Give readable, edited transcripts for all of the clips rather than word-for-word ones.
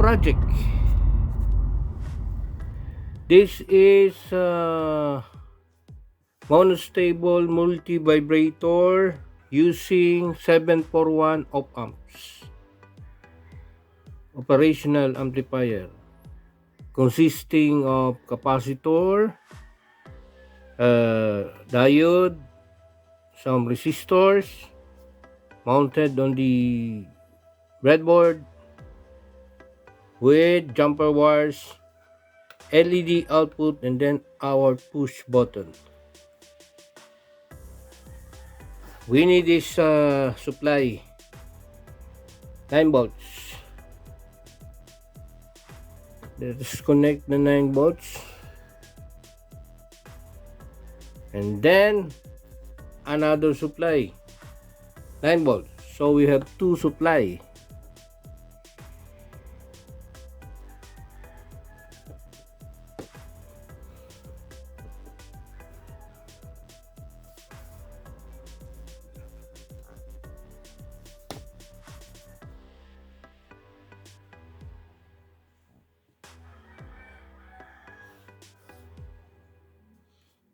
project. This is monostable multi-vibrator using 741 op-amps. Operational amplifier consisting of capacitor, diode, some resistors mounted on the breadboard with jumper wires, LED output, and then our push button. We need this supply 9 volts. Let's connect the 9 volts, and then another supply 9 volts. So we have two supply.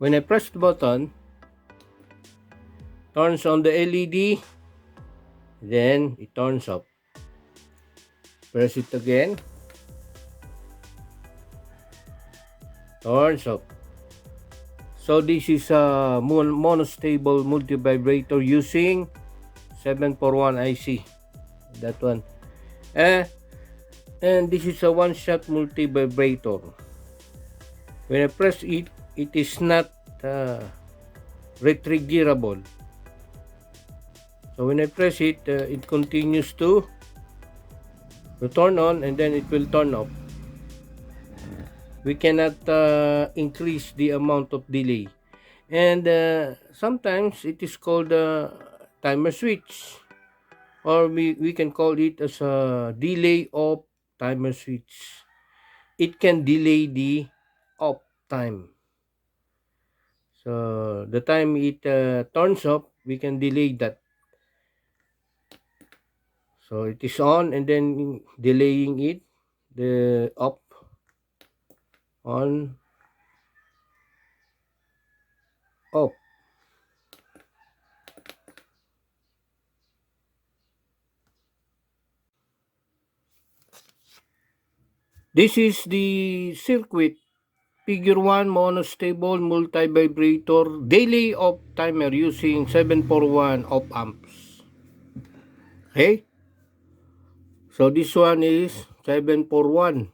When I press the button, turns on the LED, then it turns off. Press it again, turns off. So this is a monostable multi-vibrator using 741 IC, that one. And this is a one-shot multi-vibrator. When I press it, it is not retriggerable. So when I press it, it continues to turn on, and then it will turn off. We cannot increase the amount of delay. And sometimes it is called a timer switch, or we can call it as a delay of timer switch. It can delay the off time. So the time it turns off, we can delay that. So it is on, and then delaying it, the off, on, off. This is the circuit. Figure 1 monostable multi-vibrator daily off timer using 741 op-amps. Okay? So this one is 741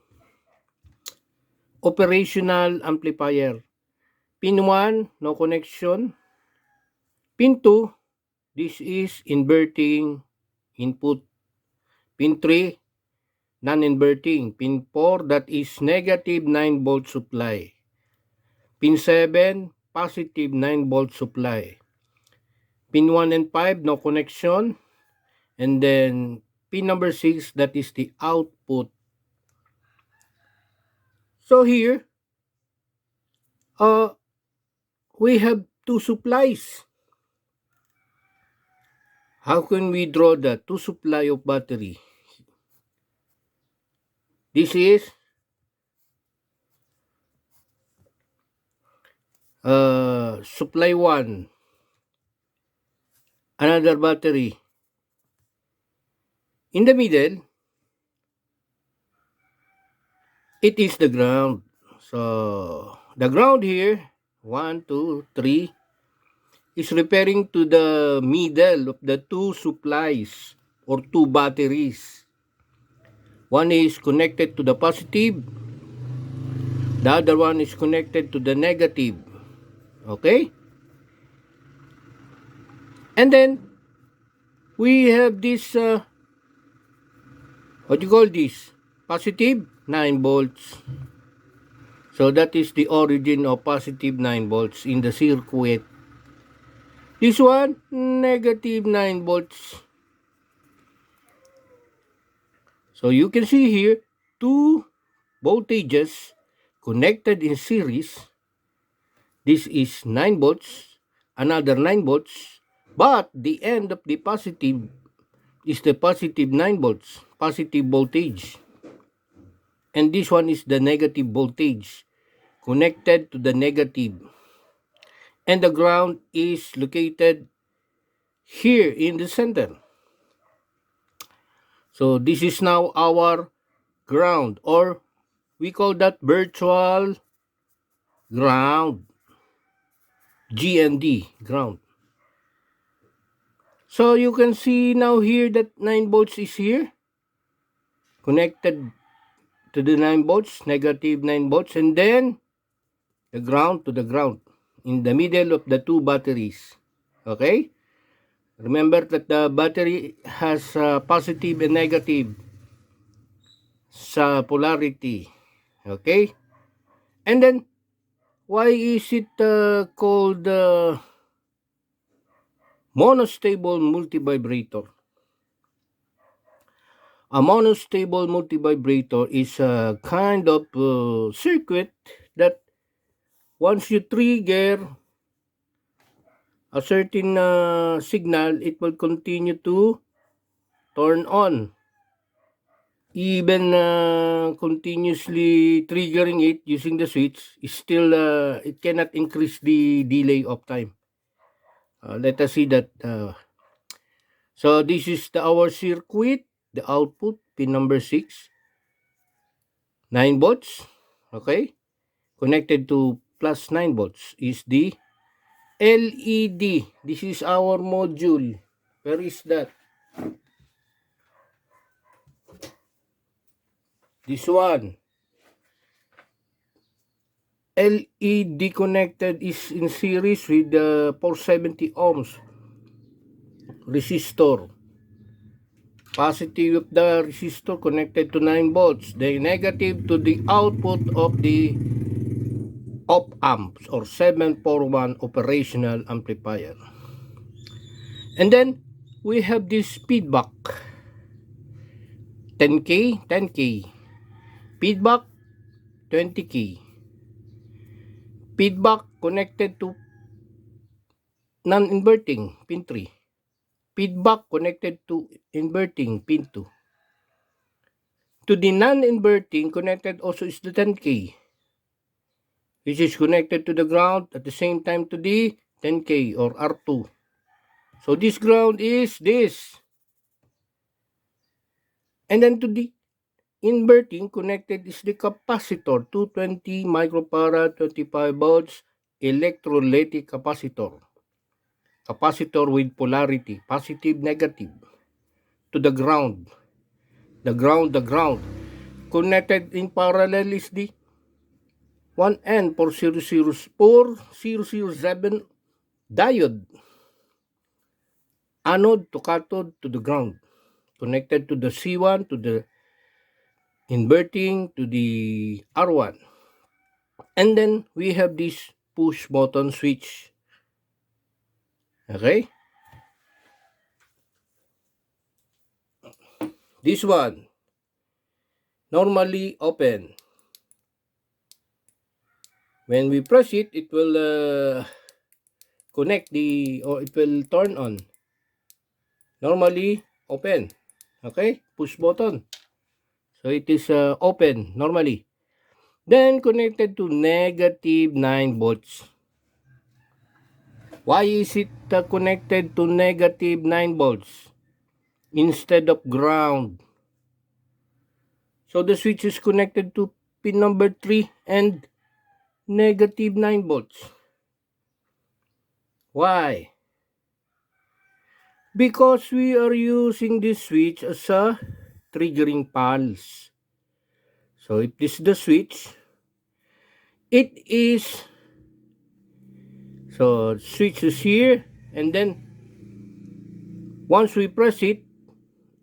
operational amplifier. Pin 1, no connection. Pin 2, this is inverting input. Pin 3, non-inverting. Pin 4, that is negative 9 volt supply. Pin 7, positive 9 volt supply. Pin 1 and 5, no connection. And then pin number 6, that is the output. So here, we have two supplies. How can we draw the two supply of battery? This is supply 1, another battery. In the middle, it is the ground. So the ground here, 1, 2, 3, is referring to the middle of the two supplies or two batteries. One is connected to the positive, the other one is connected to the negative. Okay? And then we have this, what you call this? Positive 9 volts. So that is the origin of positive 9 volts in the circuit. This one, negative 9 volts. So you can see here, two voltages connected in series. This is 9 volts, another 9 volts, but the end of the positive is the positive 9 volts, positive voltage. and this one is the negative voltage connected to the negative, and the ground is located here in the center. So this is now our ground, or we call that virtual ground, GND, ground. So you can see now here that 9 volts is here, connected to the 9 volts, negative 9 volts, and then the ground to the ground in the middle of the two batteries. Okay? Remember that the battery has positive and negative sa polarity. Okay? And then, why is it called monostable multivibrator? A monostable multivibrator is a kind of circuit that once you trigger a certain signal, it will continue to turn on. Even continuously triggering it using the switch is still, it cannot increase the delay of time. Let us see that. So this is our circuit, the output, pin number 6, 9 volts, okay? Connected to plus 9 volts is the LED. This is our module. Where is that? This one. LED connected is in series with the 470 ohms resistor. Positive of the resistor connected to 9 volts. The negative to the output of the op amps or 741 operational amplifier. And then we have this feedback. 10K, 10K. Feedback, 20K. Feedback connected to non-inverting, pin 3. Feedback connected to inverting, pin 2. To the non-inverting, connected also is the 10K, which is connected to the ground at the same time to the 10K or R2. So this ground is this. And then to the inverting, connected is the capacitor, 220 microfarad, 25 volts, electrolytic capacitor. Capacitor with polarity, positive, negative, to the ground. The ground. Connected in parallel is the 1N4007 diode. Anode to cathode to the ground. Connected to the C1, to the inverting, to the R1. And then we have this push button switch. Okay? This one, normally open. When we press it, it will connect or it will turn on. Normally open. Okay? Push button. So it is open normally. Then connected to negative 9 volts. Why is it connected to negative 9 volts instead of ground? So the switch is connected to pin number 3 and negative 9 volts. Why? Because we are using this switch as a triggering pulse. So if this is the switch, it is, so switch is here, and then once we press it,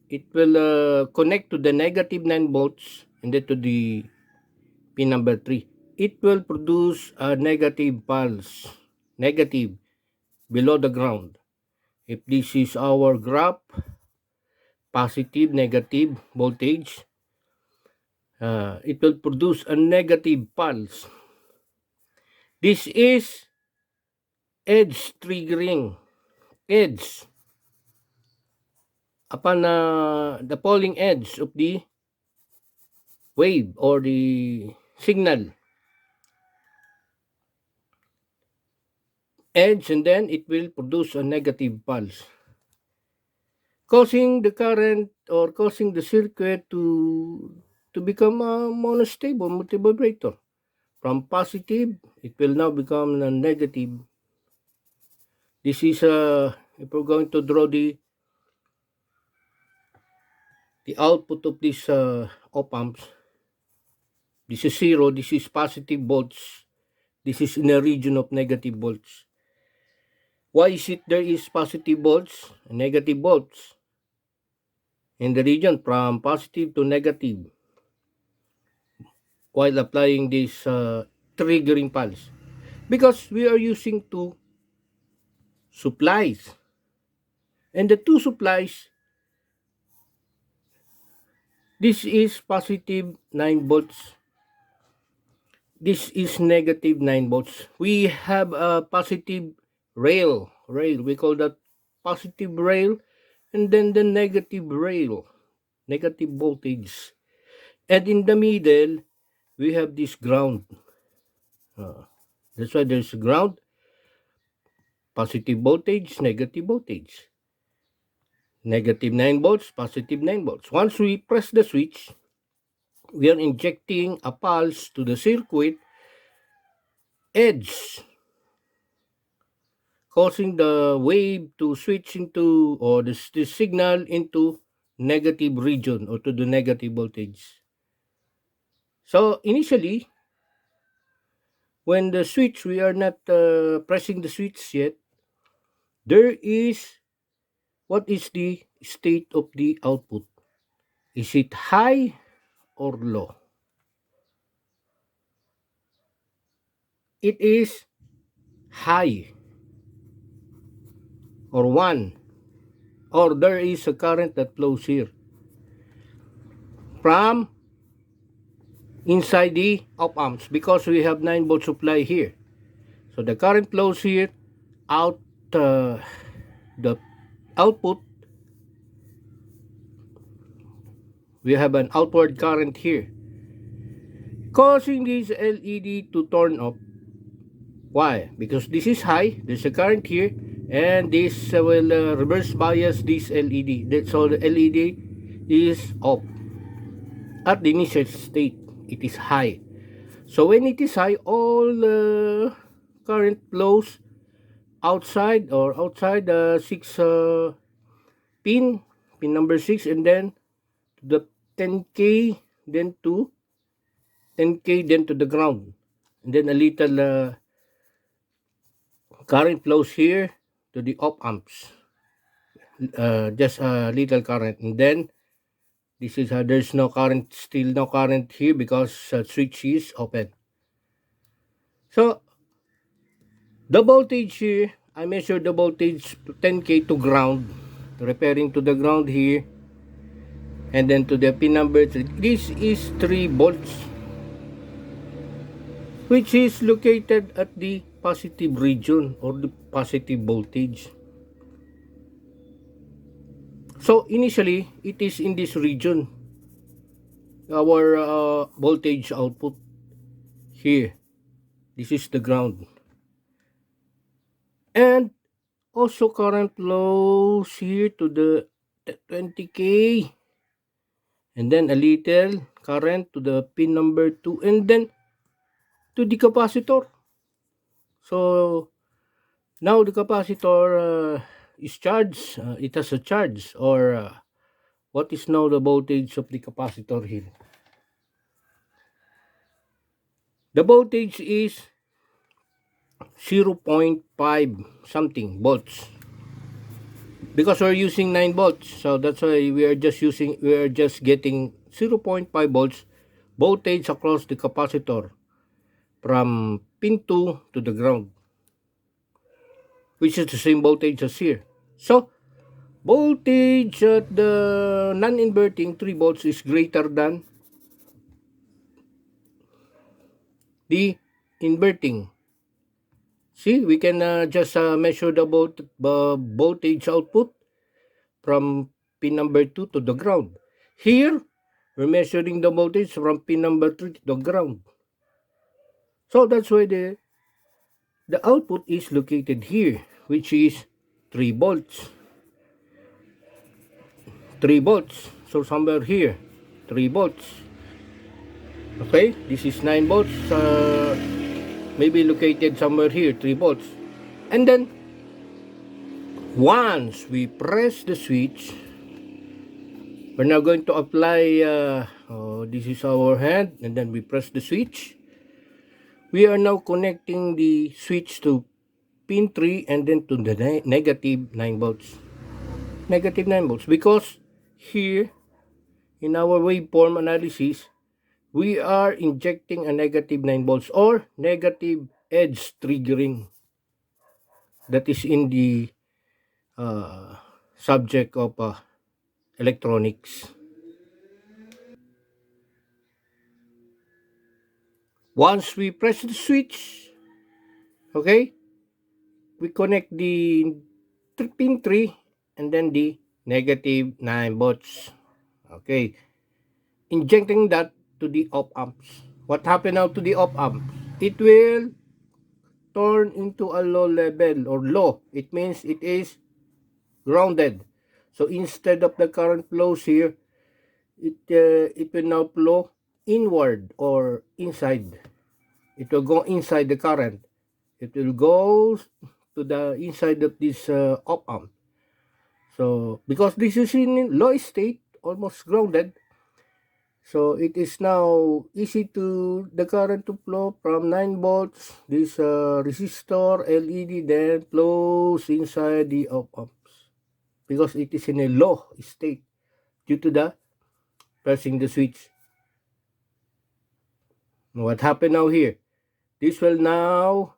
it will connect to the negative 9 volts and then to the pin number 3. It will produce a negative pulse, negative, below the ground. If this is our graph, positive, negative voltage, it will produce a negative pulse. This is edge triggering. Edge. Upon the falling edge of the wave or the signal edge, and then it will produce a negative pulse, causing the current or causing the circuit to become a monostable multivibrator. From positive, it will now become a negative. This is if we're going to draw the output of this op amps, this is 0, this is positive volts, this is in a region of negative volts. Why is it there is positive volts and negative volts in the region from positive to negative while applying this triggering pulse? Because we are using two supplies, and the two supplies, this is positive 9 volts, this is negative 9 volts. We have a positive rail, we call that positive rail, and then the negative rail, negative voltage. And in the middle, we have this ground. That's why there's ground, positive voltage, negative voltage. Negative 9 volts, positive 9 volts. Once we press the switch, we are injecting a pulse to the circuit edge, causing the wave to switch into, or the signal into negative region or to the negative voltage. So initially, when the switch, we are not pressing the switch yet, there is, what is the state of the output? Is it high or low? It is high or 1, or there is a current that flows here from inside the op amps, because we have 9 volt supply here. So the current flows here out, the output, we have an outward current here, causing this LED to turn off. Why? Because this is high, there's a current here, and this will reverse bias this LED. So the LED is off at the initial state. It is high. So when it is high, all current flows outside, or outside the 6 pin number 6, and then to the 10K, then to 10K, then to the ground, and then a little current flows here to the op amps, just a little current, and then this is there's no current, still no current here because switch is open. So the voltage here, I measured the voltage to 10K to ground, repairing to the ground here, and then to the pin number 3. This is 3 volts, which is located at the positive region or the positive voltage. So initially, it is in this region, our voltage output here. This is the ground. And also current flows here to the 20K, and then a little current to the pin number 2, and then to the capacitor. So now the capacitor is charged. It has a charge, or what is now the voltage of the capacitor here? The voltage is 0.5 something volts, because we're using 9 volts, so that's why we are just getting 0.5 volts voltage across the capacitor from pin 2 to the ground, which is the same voltage as here. So voltage at the non-inverting 3 volts is greater than the inverting. See, we can just measure the voltage output from pin number 2 to the ground. Here, we're measuring the voltage from pin number 3 to the ground. So that's why the output is located here, which is 3 volts. 3 volts. So somewhere here, 3 volts. Okay, this is 9 volts. Maybe located somewhere here, 3 volts. And then, once we press the switch, we're now going to apply, this is our hand, and then we press the switch. We are now connecting the switch to pin 3 and then to the negative 9 volts. Negative 9 volts, because here in our waveform analysis, we are injecting a negative 9 volts or negative edge triggering. That is in the subject of electronics. Once we press the switch, okay, we connect the pin 3 and then the negative 9 volts. Okay, injecting that to the op amps. What happened now to the op amp? It will turn into a low level or low. It means it is grounded. So instead of the current flows here, it will now flow inward or inside. It will go inside the current. It will go to the inside of this op amp. So because this is in low state, almost grounded, so it is now easy to the current to flow from 9 volts. This resistor LED then flows inside the op amps because it is in a low state due to the pressing the switch. What happened now here? This will now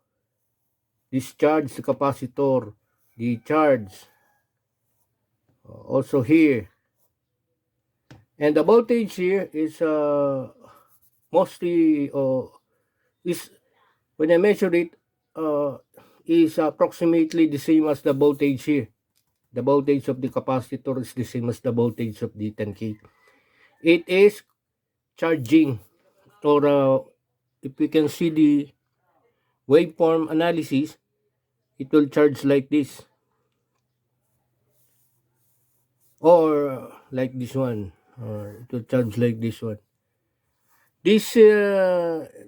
discharge the capacitor, the charge. Also here. And the voltage here is mostly is when I measure it is approximately the same as the voltage here. The voltage of the capacitor is the same as the voltage of the 10K. It is charging, or if we can see the waveform analysis, it will charge like this, or like this one, or it will charge like this one. This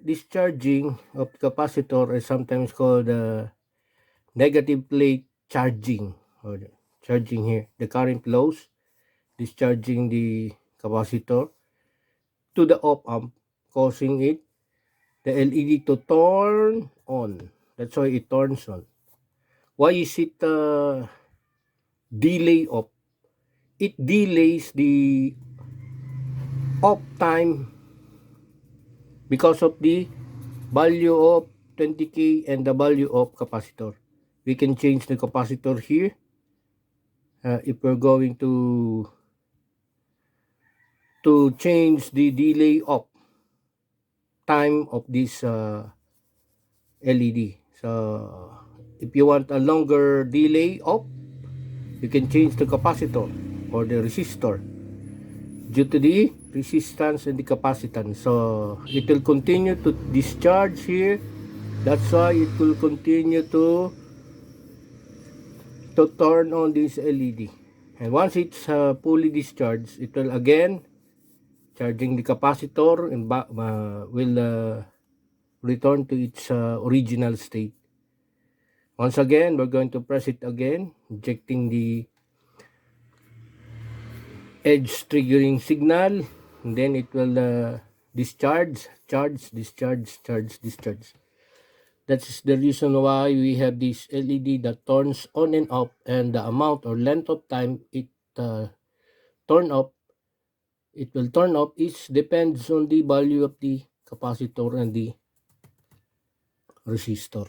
discharging of capacitor is sometimes called negative plate charging, or charging here. The current flows, discharging the capacitor to the op amp, causing it, the LED to turn on. That's why it turns on. Why is it delay off? It delays the off time because of the value of 20K and the value of capacitor. We can change the capacitor here if we're going to change the delay of time of this LED. So if you want a longer delay of, you can change the capacitor or the resistor due to the resistance and the capacitance. So it will continue to discharge here. That's why it will continue to turn on this LED. And once it's fully discharged, it will again charging the capacitor and will return to its original state. Once again, we're going to press it again, injecting the edge triggering signal, and then it will discharge, charge, discharge, charge, discharge. That's the reason why we have this LED that turns on and off, and the amount or length of time it turn off, it will turn off, is depends on the value of the capacitor and the resistor.